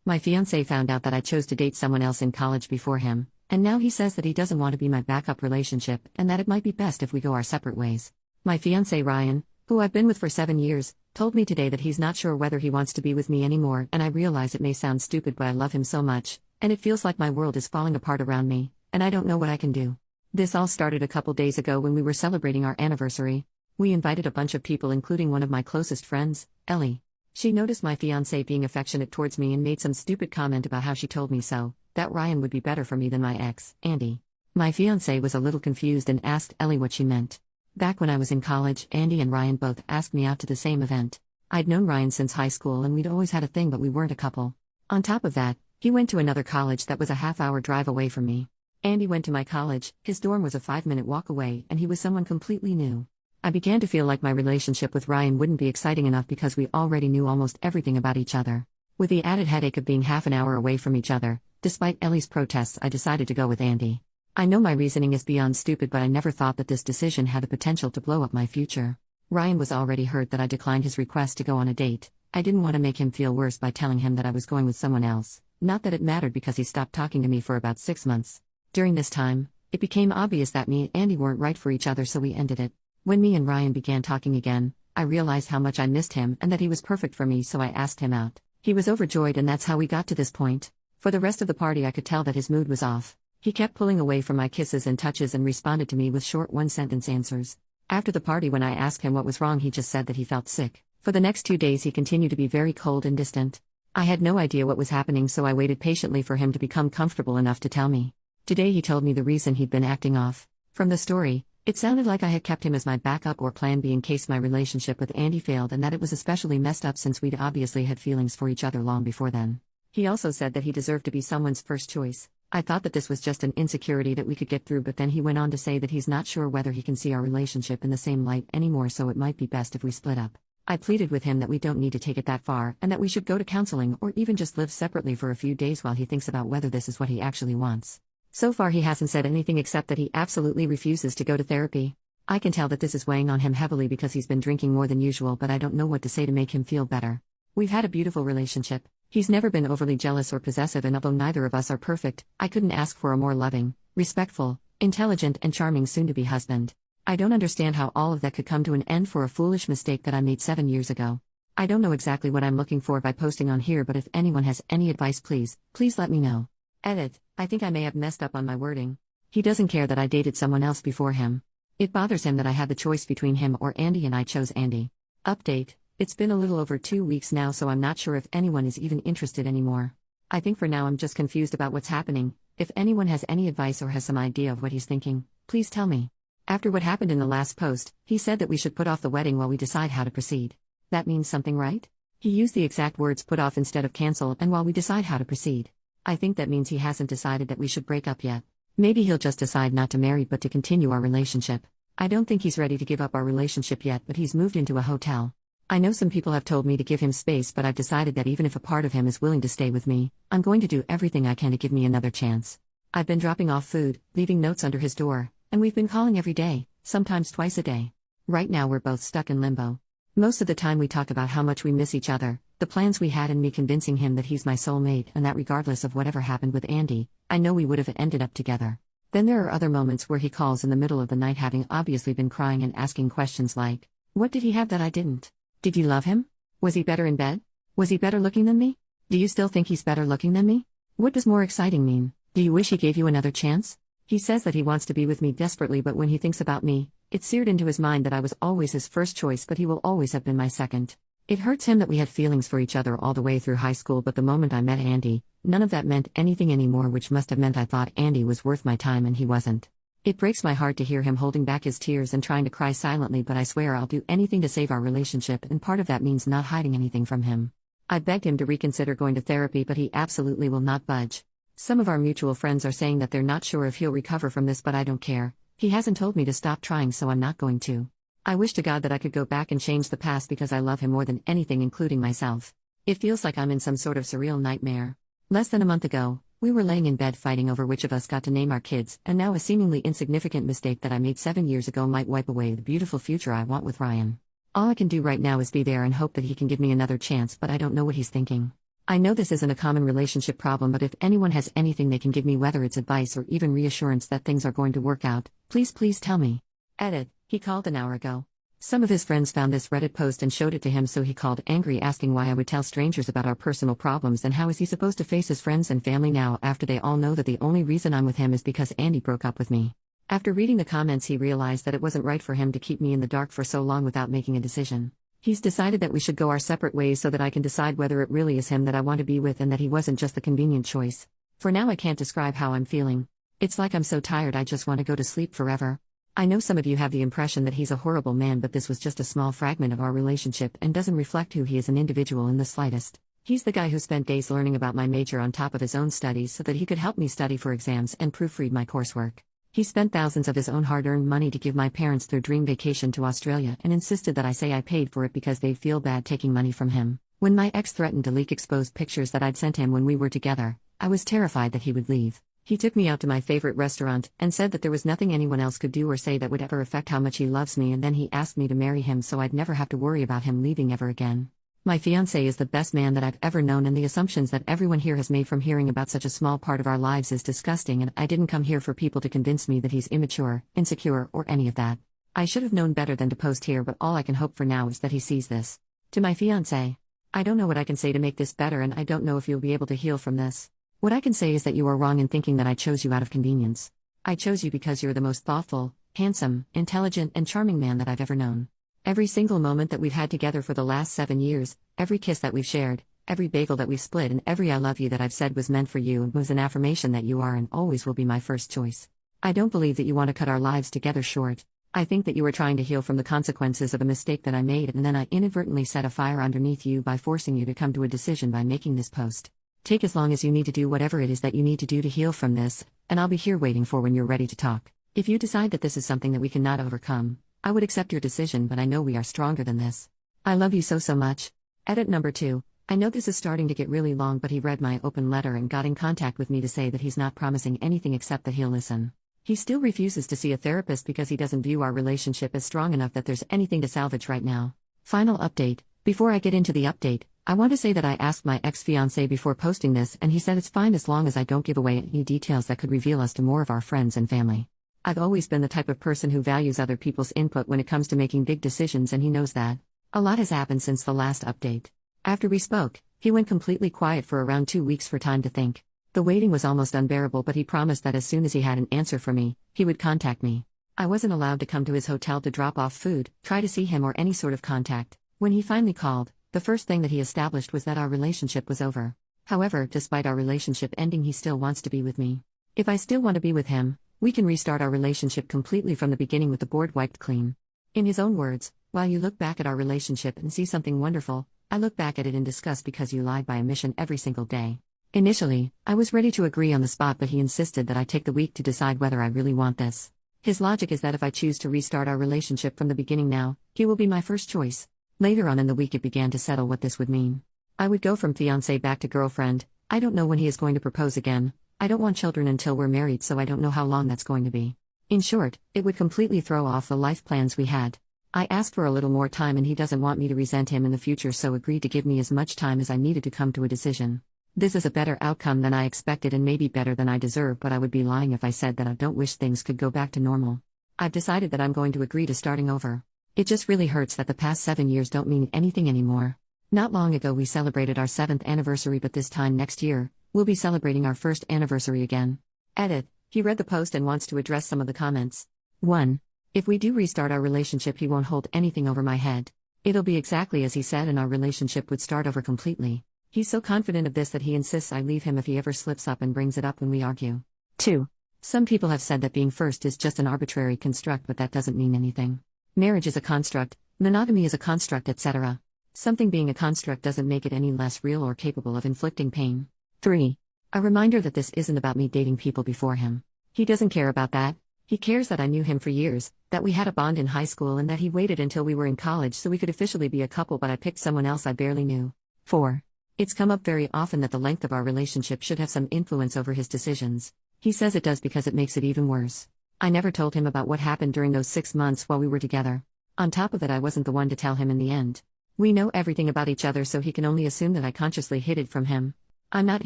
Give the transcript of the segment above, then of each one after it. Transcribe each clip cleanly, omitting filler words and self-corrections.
My fiance found out that I chose to date someone else in college before him, and now he says that he doesn't want to be my backup relationship and that it might be best if we go our separate ways. My fiance Ryan, who I've been with for 7 years, told me today that he's not sure whether he wants to be with me anymore, and I realize it may sound stupid, but I love him so much, and it feels like my world is falling apart around me, and I don't know what I can do. This all started a couple days ago when we were celebrating our anniversary. We invited a bunch of people, including one of my closest friends, Ellie. She noticed my fiancé being affectionate towards me and made some stupid comment about how she told me so, that Ryan would be better for me than my ex, Andy. My fiancé was a little confused and asked Ellie what she meant. Back when I was in college, Andy and Ryan both asked me out to the same event. I'd known Ryan since high school and we'd always had a thing, but we weren't a couple. On top of that, he went to another college that was a half-hour drive away from me. Andy went to my college, his dorm was a 5-minute walk away, and he was someone completely new. I began to feel like my relationship with Ryan wouldn't be exciting enough because we already knew almost everything about each other. With the added headache of being half an hour away from each other, despite Ellie's protests, I decided to go with Andy. I know my reasoning is beyond stupid, but I never thought that this decision had the potential to blow up my future. Ryan was already hurt that I declined his request to go on a date. I didn't want to make him feel worse by telling him that I was going with someone else, not that it mattered because he stopped talking to me for about 6 months. During this time, it became obvious that me and Andy weren't right for each other, so we ended it. When me and Ryan began talking again, I realized how much I missed him and that he was perfect for me, so I asked him out. He was overjoyed, and that's how we got to this point. For the rest of the party, I could tell that his mood was off. He kept pulling away from my kisses and touches and responded to me with short one-sentence answers. After the party, when I asked him what was wrong, he just said that he felt sick. For the next 2 days, he continued to be very cold and distant. I had no idea what was happening, so I waited patiently for him to become comfortable enough to tell me. Today he told me the reason he'd been acting off. From the story, it sounded like I had kept him as my backup or plan B in case my relationship with Andy failed, and that it was especially messed up since we'd obviously had feelings for each other long before then. He also said that he deserved to be someone's first choice. I thought that this was just an insecurity that we could get through, but then he went on to say that he's not sure whether he can see our relationship in the same light anymore, so it might be best if we split up. I pleaded with him that we don't need to take it that far, and that we should go to counseling or even just live separately for a few days while he thinks about whether this is what he actually wants. So far he hasn't said anything except that he absolutely refuses to go to therapy. I can tell that this is weighing on him heavily because he's been drinking more than usual, but I don't know what to say to make him feel better. We've had a beautiful relationship. He's never been overly jealous or possessive, and although neither of us are perfect, I couldn't ask for a more loving, respectful, intelligent, and charming soon-to-be husband. I don't understand how all of that could come to an end for a foolish mistake that I made 7 years ago. I don't know exactly what I'm looking for by posting on here, but if anyone has any advice, please let me know. Edit: I think I may have messed up on my wording. He doesn't care that I dated someone else before him. It bothers him that I had the choice between him or Andy, and I chose Andy. Update: it's been a little over 2 weeks now, so I'm not sure if anyone is even interested anymore. I think for now I'm just confused about what's happening. If anyone has any advice or has some idea of what he's thinking, please tell me. After what happened in the last post, he said that we should put off the wedding while we decide how to proceed. That means something, right? He used the exact words put off instead of cancel and while we decide how to proceed. I think that means he hasn't decided that we should break up yet. Maybe he'll just decide not to marry but to continue our relationship. I don't think he's ready to give up our relationship yet, but he's moved into a hotel. I know some people have told me to give him space, but I've decided that even if a part of him is willing to stay with me, I'm going to do everything I can to give me another chance. I've been dropping off food, leaving notes under his door, and we've been calling every day, sometimes twice a day. Right now we're both stuck in limbo. Most of the time we talk about how much we miss each other, the plans we had, and me convincing him that he's my soulmate and that regardless of whatever happened with Andy, I know we would have ended up together. Then there are other moments where he calls in the middle of the night, having obviously been crying and asking questions like, what did he have that I didn't? Did you love him? Was he better in bed? Was he better looking than me? Do you still think he's better looking than me? What does more exciting mean? Do you wish he gave you another chance? He says that he wants to be with me desperately, but when he thinks about me, it's seared into his mind that I was always his first choice, but he will always have been my second. It hurts him that we had feelings for each other all the way through high school, but the moment I met Andy, none of that meant anything anymore, which must have meant I thought Andy was worth my time and he wasn't. It breaks my heart to hear him holding back his tears and trying to cry silently, but I swear I'll do anything to save our relationship, and part of that means not hiding anything from him. I begged him to reconsider going to therapy, but he absolutely will not budge. Some of our mutual friends are saying that they're not sure if he'll recover from this, but I don't care. He hasn't told me to stop trying, so I'm not going to. I wish to God that I could go back and change the past because I love him more than anything, including myself. It feels like I'm in some sort of surreal nightmare. Less than a month ago, we were laying in bed fighting over which of us got to name our kids, and now a seemingly insignificant mistake that I made 7 years ago might wipe away the beautiful future I want with Ryan. All I can do right now is be there and hope that he can give me another chance, but I don't know what he's thinking. I know this isn't a common relationship problem, but if anyone has anything they can give me, whether it's advice or even reassurance that things are going to work out, please tell me. Edit. He called an hour ago. Some of his friends found this Reddit post and showed it to him, so he called angry, asking why I would tell strangers about our personal problems and how is he supposed to face his friends and family now after they all know that the only reason I'm with him is because Andy broke up with me. After reading the comments, he realized that it wasn't right for him to keep me in the dark for so long without making a decision. He's decided that we should go our separate ways so that I can decide whether it really is him that I want to be with and that he wasn't just the convenient choice. For now, I can't describe how I'm feeling. It's like I'm so tired I just want to go to sleep forever. I know some of you have the impression that he's a horrible man, but this was just a small fragment of our relationship and doesn't reflect who he is an individual in the slightest. He's the guy who spent days learning about my major on top of his own studies so that he could help me study for exams and proofread my coursework. He spent thousands of his own hard-earned money to give my parents their dream vacation to Australia and insisted that I say I paid for it because they'd feel bad taking money from him. When my ex threatened to leak exposed pictures that I'd sent him when we were together, I was terrified that he would leave. He took me out to my favorite restaurant and said that there was nothing anyone else could do or say that would ever affect how much he loves me, and then he asked me to marry him so I'd never have to worry about him leaving ever again. My fiance is the best man that I've ever known, and the assumptions that everyone here has made from hearing about such a small part of our lives is disgusting, and I didn't come here for people to convince me that he's immature, insecure, or any of that. I should have known better than to post here, but all I can hope for now is that he sees this. To my fiance, I don't know what I can say to make this better, and I don't know if you'll be able to heal from this. What I can say is that you are wrong in thinking that I chose you out of convenience. I chose you because you're the most thoughtful, handsome, intelligent, and charming man that I've ever known. Every single moment that we've had together for the last 7 years, every kiss that we've shared, every bagel that we've split, and every I love you that I've said was meant for you and was an affirmation that you are and always will be my first choice. I don't believe that you want to cut our lives together short. I think that you are trying to heal from the consequences of a mistake that I made, and then I inadvertently set a fire underneath you by forcing you to come to a decision by making this post. Take as long as you need to do whatever it is that you need to do to heal from this, and I'll be here waiting for when you're ready to talk. If you decide that this is something that we cannot overcome, I would accept your decision, but I know we are stronger than this. I love you so much. Edit number 2. I know this is starting to get really long, but he read my open letter and got in contact with me to say that he's not promising anything except that he'll listen. He still refuses to see a therapist because he doesn't view our relationship as strong enough that there's anything to salvage right now. Final update. Before I get into the update, I want to say that I asked my ex-fiancé before posting this, and he said it's fine as long as I don't give away any details that could reveal us to more of our friends and family. I've always been the type of person who values other people's input when it comes to making big decisions, and he knows that. A lot has happened since the last update. After we spoke, he went completely quiet for around 2 weeks for time to think. The waiting was almost unbearable, but he promised that as soon as he had an answer for me, he would contact me. I wasn't allowed to come to his hotel to drop off food, try to see him, or any sort of contact. When he finally called, the first thing that he established was that our relationship was over. However, despite our relationship ending, he still wants to be with me. If I still want to be with him, we can restart our relationship completely from the beginning with the board wiped clean. In his own words, while you look back at our relationship and see something wonderful, I look back at it in disgust because you lied by omission every single day. Initially, I was ready to agree on the spot, but he insisted that I take the week to decide whether I really want this. His logic is that if I choose to restart our relationship from the beginning now, he will be my first choice. Later on in the week it began to settle what this would mean. I would go from fiancé back to girlfriend. I don't know when he is going to propose again. I don't want children until we're married, so I don't know how long that's going to be. In short, it would completely throw off the life plans we had. I asked for a little more time, and he doesn't want me to resent him in the future, so agreed to give me as much time as I needed to come to a decision. This is a better outcome than I expected and maybe better than I deserve, but I would be lying if I said that I don't wish things could go back to normal. I've decided that I'm going to agree to starting over. It just really hurts that the past 7 years don't mean anything anymore. Not long ago we celebrated our 7th anniversary, but this time next year, we'll be celebrating our 1st anniversary again. Edit. He read the post and wants to address some of the comments. 1. If we do restart our relationship, he won't hold anything over my head. It'll be exactly as he said, and our relationship would start over completely. He's so confident of this that he insists I leave him if he ever slips up and brings it up when we argue. 2. Some people have said that being first is just an arbitrary construct, but that doesn't mean anything. Marriage is a construct, monogamy is a construct, etc. Something being a construct doesn't make it any less real or capable of inflicting pain. 3. A reminder that this isn't about me dating people before him. He doesn't care about that. He cares that I knew him for years, that we had a bond in high school, and that he waited until we were in college so we could officially be a couple, but I picked someone else I barely knew. 4. It's come up very often that the length of our relationship should have some influence over his decisions. He says it does because it makes it even worse. I never told him about what happened during those 6 months while we were together. On top of it, I wasn't the one to tell him in the end. We know everything about each other, so he can only assume that I consciously hid it from him. I'm not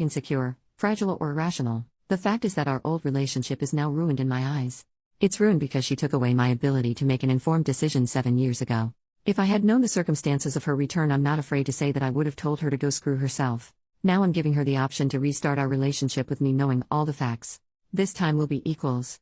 insecure, fragile, or irrational. The fact is that our old relationship is now ruined in my eyes. It's ruined because she took away my ability to make an informed decision 7 years ago. If I had known the circumstances of her return, I'm not afraid to say that I would have told her to go screw herself. Now I'm giving her the option to restart our relationship with me, knowing all the facts. This time will be equals.